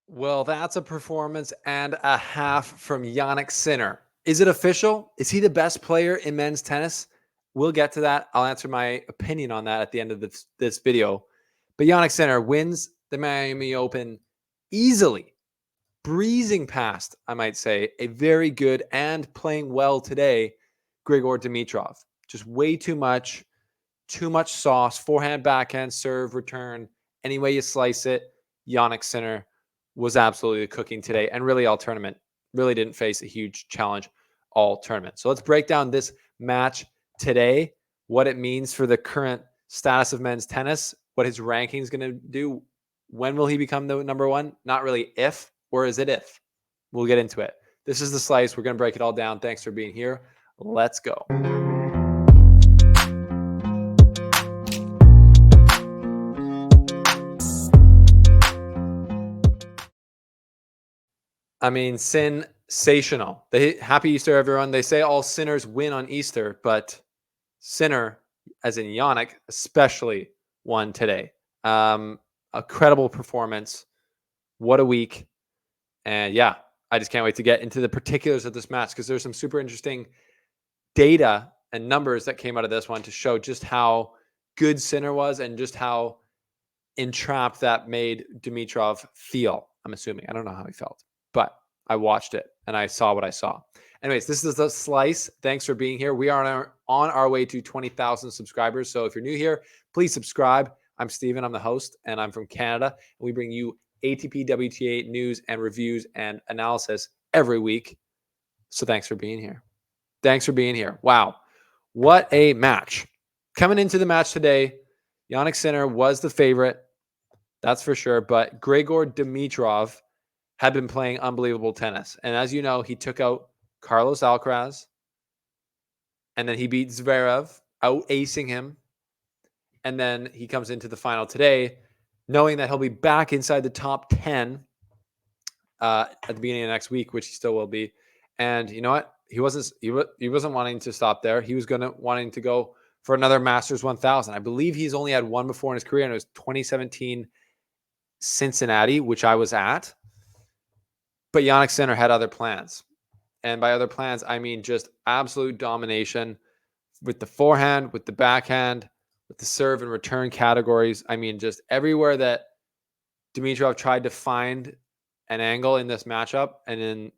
Well, that's a performance and a half from Jannik Sinner. Is it official? Is he the best player in men's tennis? We'll get to that. I'll answer my opinion on that at the end of this video. But Jannik Sinner wins the Miami Open easily, breezing past, I might say, a very good and playing well today, Grigor Dimitrov. Just way too much sauce, forehand, backhand, serve, return. Any way you slice it, Jannik Sinner was absolutely cooking today and really all tournament. Really didn't face a huge challenge all tournament. So let's break down this match today, what it means for the current status of men's tennis, what his ranking is going to do. When will he become the number one? Not really if, or is it if? We'll get into it. This is the slice. We're going to break it all down. Thanks for being here. Let's go. I mean, sensational. Happy Easter, everyone. They say all sinners win on Easter, but Sinner, as in Jannik, especially won today. A credible performance. What a week. And yeah, I just can't wait to get into the particulars of this match because there's some super interesting data and numbers that came out of this one to show just how good Sinner was and just how entrapped that made Dimitrov feel. I'm assuming. I don't know how he felt, but I watched it and I saw what I saw. Anyways, this is the slice. Thanks for being here. We are on our way to 20,000 subscribers. So if you're new here, please subscribe. I'm Steven. I'm the host, and I'm from Canada. And we bring you ATP WTA news and reviews and analysis every week. So thanks for being here. Thanks for being here. Wow. What a match. Coming into the match today, Jannik Sinner was the favorite. That's for sure. But Grigor Dimitrov had been playing unbelievable tennis. And as you know, he took out Carlos Alcaraz. And then he beat Zverev, out-acing him. And then he comes into the final today, knowing that he'll be back inside the top 10 at the beginning of next week, which he still will be. And you know what? He wasn't wanting to stop there. He was wanting to go for another Masters 1000. I believe he's only had one before in his career, and it was 2017 Cincinnati, which I was at. But Jannik Sinner had other plans. And by other plans, I mean just absolute domination with the forehand, with the backhand, with the serve and return categories. I mean, just everywhere that Dimitrov tried to find an angle in this matchup and in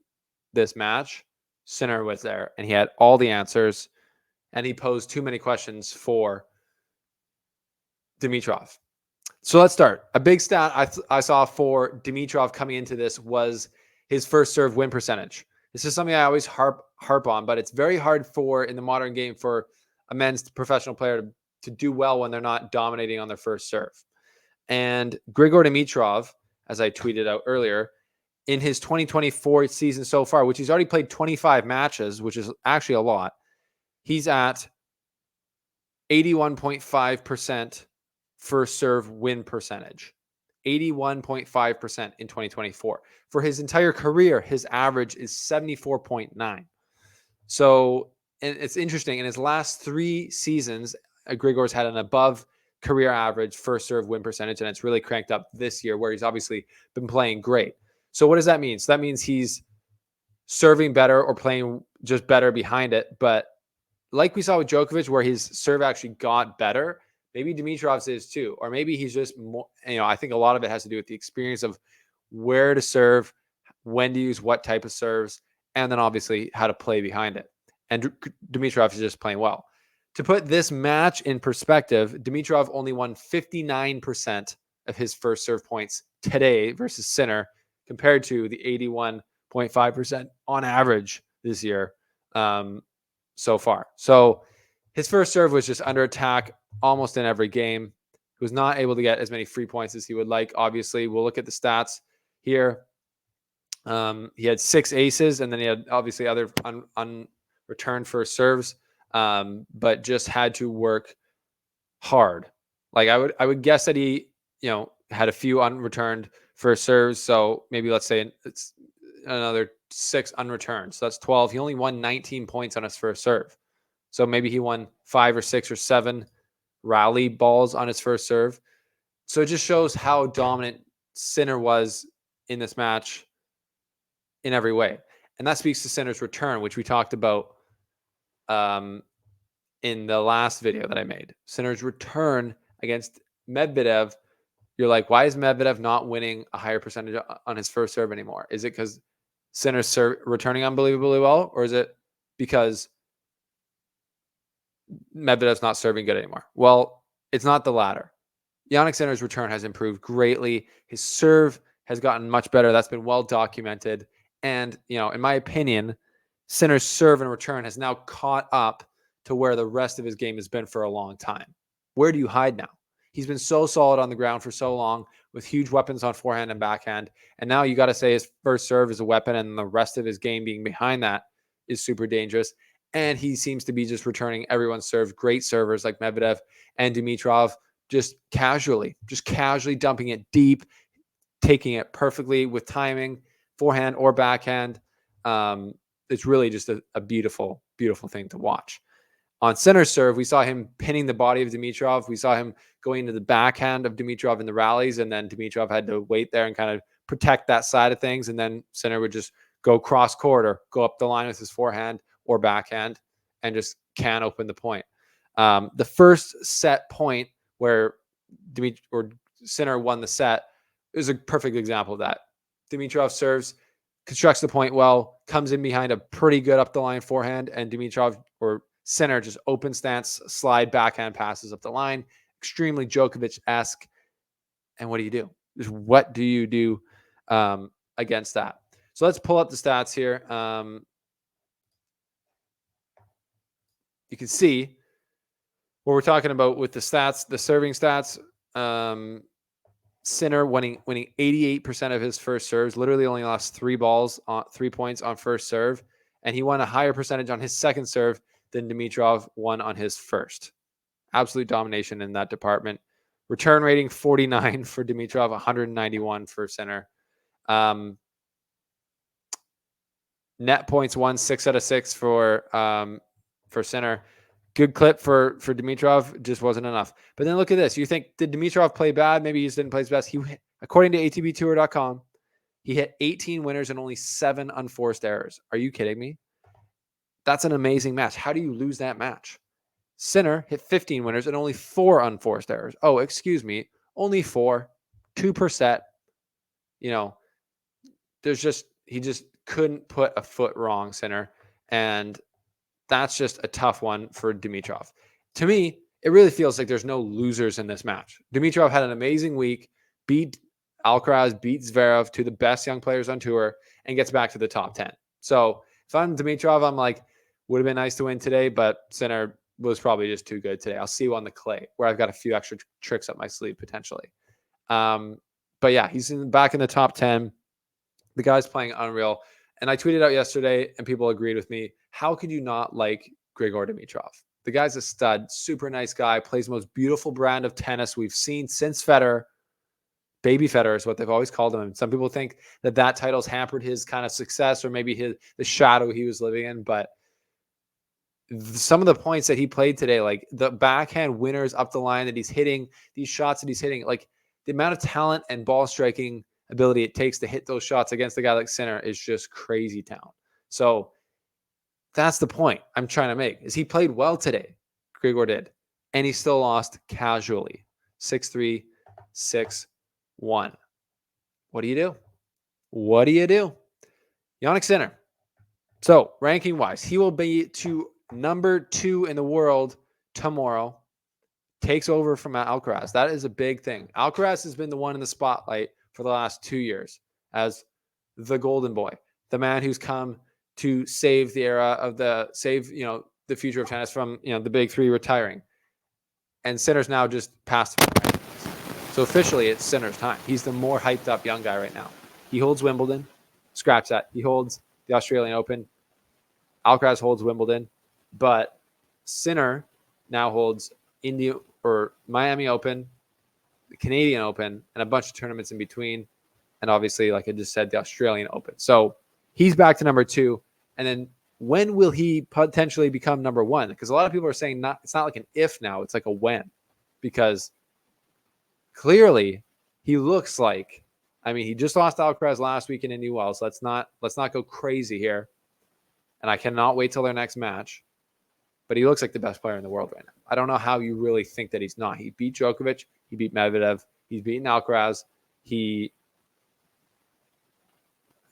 this match, Sinner was there. And he had all the answers. And he posed too many questions for Dimitrov. So let's start. A big stat I saw for Dimitrov coming into this was his first serve win percentage. This is something I always harp on, but it's very hard in the modern game for a men's professional player to do well when they're not dominating on their first serve. And Grigor Dimitrov, as I tweeted out earlier, in his 2024 season so far, which he's already played 25 matches, which is actually a lot, he's at 81.5% first serve win percentage. 81.5% in 2024. For his entire career, his average is 74.9. So, and it's interesting. In his last 3 seasons, Grigor's had an above career average first serve win percentage, and it's really cranked up this year where he's obviously been playing great. So what does that mean? So that means he's serving better or playing just better behind it. But like we saw with Djokovic, where his serve actually got better, maybe Dimitrov's is too. Or maybe he's just more, I think a lot of it has to do with the experience of where to serve, when to use what type of serves, and then obviously how to play behind it. And Dimitrov is just playing well. To put this match in perspective, Dimitrov only won 59% of his first serve points today versus Sinner, compared to the 81.5% on average this year so far. So his first serve was just under attack almost in every game. He was not able to get as many free points as he would like. Obviously, we'll look at the stats here. He had 6 aces, and then he had obviously other unreturned first serves, but just had to work hard. Like I would guess that he, had a few unreturned first serves. So maybe let's say it's another 6 unreturned. So that's 12. He only won 19 points on his first serve. So maybe he won 5 or 6 or 7 rally balls on his first serve. So it just shows how dominant Sinner was in this match in every way. And that speaks to Sinner's return, which we talked about in the last video that I made. Sinner's return against Medvedev. You're like, why is Medvedev not winning a higher percentage on his first serve anymore? Is it because Sinner's returning unbelievably well, or is it because Medvedev's not serving good anymore? Well, it's not the latter. Jannik Sinner's return has improved greatly. His serve has gotten much better. That's been well documented. And, in my opinion, Sinner's serve and return has now caught up to where the rest of his game has been for a long time. Where do you hide now? He's been so solid on the ground for so long with huge weapons on forehand and backhand. And now you got to say his first serve is a weapon, and the rest of his game being behind that is super dangerous. And he seems to be just returning everyone's serve. Great servers like Medvedev and Dimitrov, just casually dumping it deep, taking it perfectly with timing, forehand or backhand. It's really just a beautiful, beautiful thing to watch. On center serve, we saw him pinning the body of Dimitrov. We saw him going to the backhand of Dimitrov in the rallies, and then Dimitrov had to wait there and kind of protect that side of things. And then Sinner would just go cross court or go up the line with his forehand or backhand and just can't open the point. The first set point where Sinner won the set is a perfect example of that. Dimitrov serves, constructs the point well, comes in behind a pretty good up the line forehand, and Dimitrov or Sinner just open stance, slide backhand passes up the line, extremely Djokovic-esque. And what do you do? Just what do you do against that? So let's pull up the stats here. You can see what we're talking about with the stats, the serving stats. Sinner winning 88% of his first serves, literally only lost 3 points on first serve, and he won a higher percentage on his second serve than Dimitrov won on his first. Absolute domination in that department. Return rating 49 for Dimitrov, 191 for Sinner. Net points won 6 out of 6 for Sinner. Good clip for Dimitrov, just wasn't enough. But then look at this. You think, did Dimitrov play bad? Maybe he just didn't play his best. According to ATBTour.com, he hit 18 winners and only 7 unforced errors. Are you kidding me? That's an amazing match. How do you lose that match? Sinner hit 15 winners and only 4 unforced errors. Oh, excuse me. Only 4. 2 per set. He just couldn't put a foot wrong, Sinner. And that's just a tough one for Dimitrov. To me, it really feels like there's no losers in this match. Dimitrov had an amazing week, beat Alcaraz, beat Zverev, two of the best young players on tour, and gets back to the top 10. So if I'm Dimitrov, I'm like, would have been nice to win today, but Sinner was probably just too good today. I'll see you on the clay, where I've got a few extra tricks up my sleeve potentially. But yeah, he's back in the top 10. The guy's playing unreal. And I tweeted out yesterday, and people agreed with me. How could you not like Grigor Dimitrov? The guy's a stud, super nice guy, plays the most beautiful brand of tennis we've seen since Federer. Baby Federer is what they've always called him. And some people think that title's hampered his kind of success, or maybe the shadow he was living in. But some of the points that he played today, like the backhand winners up the line that he's hitting, these shots that he's hitting, like the amount of talent and ball striking ability it takes to hit those shots against a guy like Sinner is just crazy town. So that's the point I'm trying to make, is he played well today. Grigor did. And he still lost casually. 6-3, 6-1. What do you do? What do you do? Jannik Sinner. So ranking-wise, he will be to number 2 in the world tomorrow. Takes over from Alcaraz. That is a big thing. Alcaraz has been the one in the spotlight for the last 2 years as the golden boy, the man who's come to save the era of the future of tennis from, the big 3 retiring. And Sinner's now just passed him. So officially it's Sinner's time. He's the more hyped up young guy right now. He holds Wimbledon, scratch that. He holds the Australian Open. Alcaraz holds Wimbledon, but Sinner now holds Miami Open, the Canadian Open, and a bunch of tournaments in between. And obviously, like I just said, the Australian Open. So he's back to number 2. And then when will he potentially become number 1? Because a lot of people are saying it's not like an if now, it's like a when. Because clearly he looks like I mean, he just lost Alcaraz last week in Indy Wells. Let's not go crazy here. And I cannot wait till their next match. But he looks like the best player in the world right now. I don't know how you really think that he's not. He beat Djokovic. He beat Medvedev. He's beaten Alcaraz. He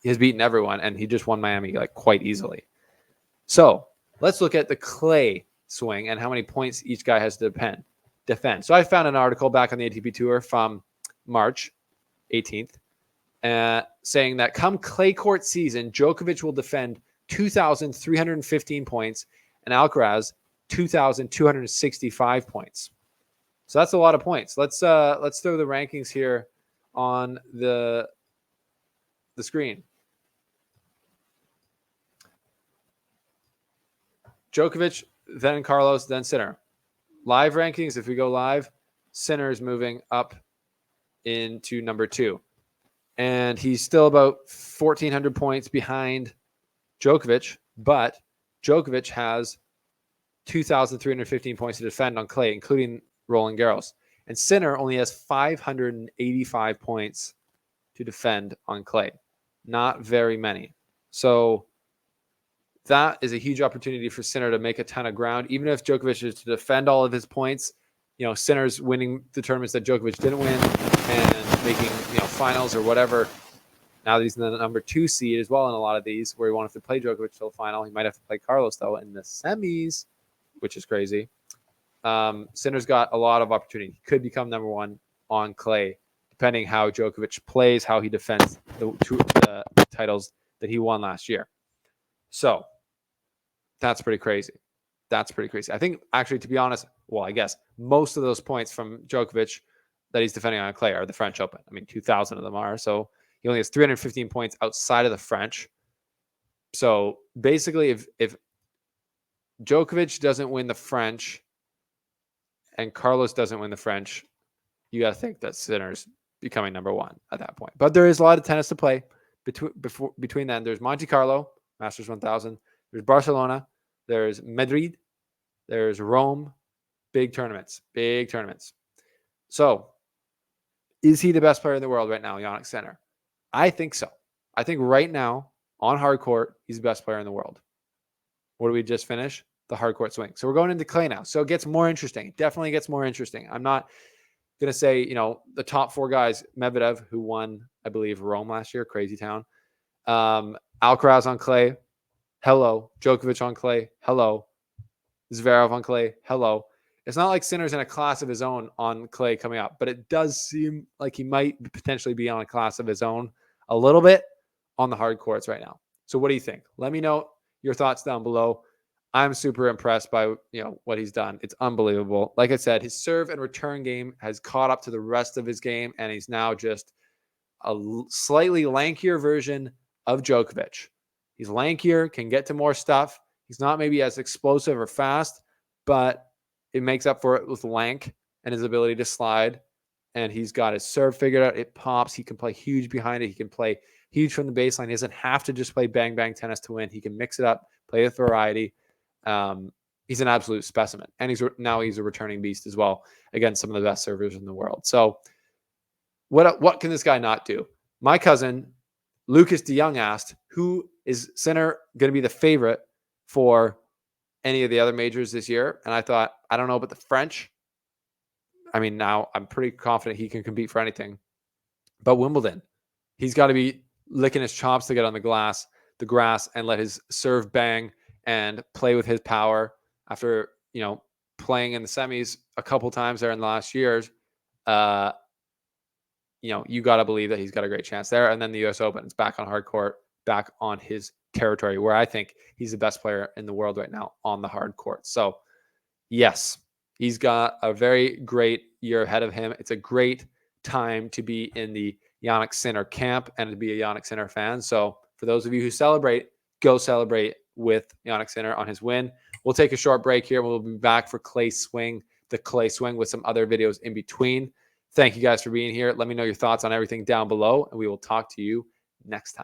has beaten everyone, and he just won Miami like quite easily. So let's look at the clay swing and how many points each guy has to defend. So I found an article back on the ATP Tour from March 18th saying that come clay court season, Djokovic will defend 2,315 points and Alcaraz 2,265 points. So that's a lot of points. Let's throw the rankings here on the screen. Djokovic, then Carlos, then Sinner. Live rankings, if we go live, Sinner is moving up into number 2. And he's still about 1,400 points behind Djokovic, but Djokovic has 2,315 points to defend on clay, including Roland Garros. And Sinner only has 585 points to defend on clay. Not very many. So that is a huge opportunity for Sinner to make a ton of ground. Even if Djokovic is to defend all of his points, Sinner's winning the tournaments that Djokovic didn't win and making, finals or whatever. Now that he's in the number 2 seed as well in a lot of these where he won't have to play Djokovic till the final. He might have to play Carlos, though, in the semis, which is crazy. Sinner's got a lot of opportunity. He could become number 1 on clay, depending how Djokovic plays, how he defends the titles that he won last year. So that's pretty crazy. I think, actually, to be honest, I guess most of those points from Djokovic that he's defending on clay are the French Open. I mean, 2,000 of them are. So he only has 315 points outside of the French. So basically, if Djokovic doesn't win the French and Carlos doesn't win the French, you got to think that Sinner's becoming number 1 at that point. But there is a lot of tennis to play between then. There's Monte Carlo, Masters 1000. There's Barcelona. There's Madrid. There's Rome. Big tournaments. So is he the best player in the world right now, Jannik Sinner? I think so. I think right now, on hard court, he's the best player in the world. What did we just finish? The hard court swing. So we're going into clay now. So it gets more interesting. It definitely gets more interesting. I'm not going to say, the top 4 guys, Medvedev, who won, I believe, Rome last year, crazy town. Alcaraz on clay. Hello. Djokovic on clay. Hello. Zverev on clay. Hello. It's not like Sinner's in a class of his own on clay coming up, but it does seem like he might potentially be on a class of his own a little bit on the hard courts right now. So what do you think? Let me know your thoughts down below. I'm super impressed by what he's done. It's unbelievable. Like I said, his serve and return game has caught up to the rest of his game, and he's now just a slightly lankier version of Djokovic. He's lankier, can get to more stuff. He's not maybe as explosive or fast, but it makes up for it with length and his ability to slide. And he's got his serve figured out. It pops. He can play huge behind it. He can play huge from the baseline. He doesn't have to just play bang tennis to win. He can mix it up, play with variety. He's an absolute specimen. And he's a returning beast as well against some of the best servers in the world. So what can this guy not do? My cousin, Lucas DeYoung, asked, who is Sinner going to be the favorite for any of the other majors this year? And I thought, I don't know, but the French, I mean, now I'm pretty confident he can compete for anything. But Wimbledon, he's got to be licking his chops to get on the grass and let his serve bang and play with his power after, playing in the semis a couple times there in the last years. You got to believe that he's got a great chance there. And then the US Open, it's back on hard court, back on his territory, where I think he's the best player in the world right now on the hard court. So yes, he's got a very great year ahead of him. It's a great time to be in the Jannik Sinner camp and to be a Jannik Sinner fan. So for those of you who celebrate, go celebrate with Jannik Sinner on his win. We'll take a short break here. We'll be back for the clay swing with some other videos in between. Thank you guys for being here. Let me know your thoughts on everything down below, and we will talk to you next time.